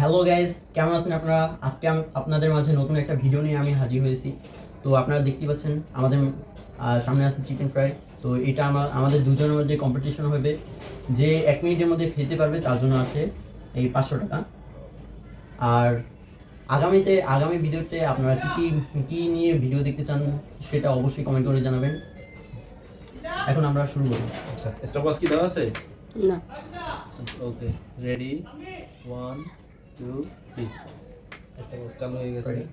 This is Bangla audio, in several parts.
হ্যালো গাইস, কেমন আছেন আপনারা? আজকে আপনাদের মাঝে নতুন একটা ভিডিও নিয়ে আমি হাজির হয়েছি। তো আপনারা দেখতে পাচ্ছেন আমাদের সামনে আছে চিকেন ফ্রাই। তো এটা আমাদের দুজনের মধ্যে কম্পিটিশন হবে, যে 1 মিনিটের মধ্যে খেতে পারবে তার জন্য আছে এই 500 টাকা। আর আগামী ভিডিওতে আপনারা কি নিয়ে ভিডিও দেখতে চান সেটা অবশ্যই কমেন্ট করে জানাবেন। এখন আমরা শুরু করি। আচ্ছা, স্টপওয়াচ কি দেওয়া আছে? না, ওকে, রেডি 1 2 3। স্টপওয়াচ চালু হয়ে গেছে। Ready?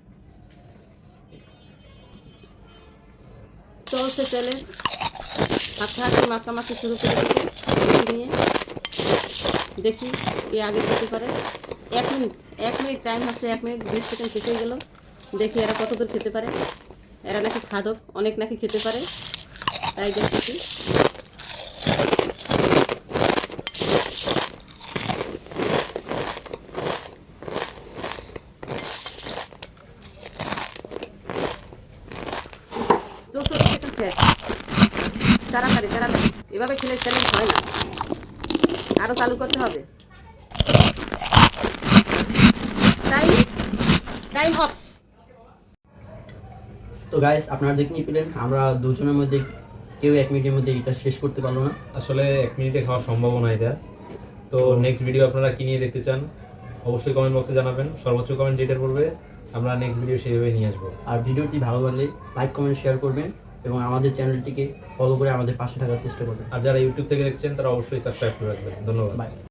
চলছে চলে হাতে মাখামাখি শুরু করে নিয়ে দেখি কে আগে খেতে পারে। 1 মিনিট টাইম আছে, 1 মিনিট 20 সেকেন্ড শেষ হয়ে গেল। দেখি এরা কত দূর খেতে পারে। এরা নাকি খাদক, অনেক নাকি খেতে পারে, তাই দেখতেছি। তাড়াতাড়ি এভাবে খেলে চ্যালেঞ্জ হয় না, আরো চালু করতে হবে। Time of. তো গাইস, আপনারা দেখতে পেলেন আমরা দুজনের মধ্যে কেউ 1 মিনিটের মধ্যে এটা শেষ করতে পারলো না। আসলে 1 মিনিটে খাওয়া সম্ভব না এটা। তো নেক্সট ভিডিও আপনারা কি নিয়ে দেখতে চান অবশ্যই কমেন্ট বক্সে জানাবেন। সর্বোচ্চ কমেন্ট যেটা করবে আমরা নেক্সট ভিডিও সেইভাবে নিয়ে আসবো। আর ভিডিওটি ভালো লাগলে লাইক কমেন্ট শেয়ার করবেন এবং আমাদের চ্যানেলটিকে ফলো করে আমাদের পাশে থাকার চেষ্টা করবেন। আর যারা ইউটিউব থেকে দেখছেন তারা অবশ্যই সাবস্ক্রাইব করে রাখবেন। ধন্যবাদ। বাই।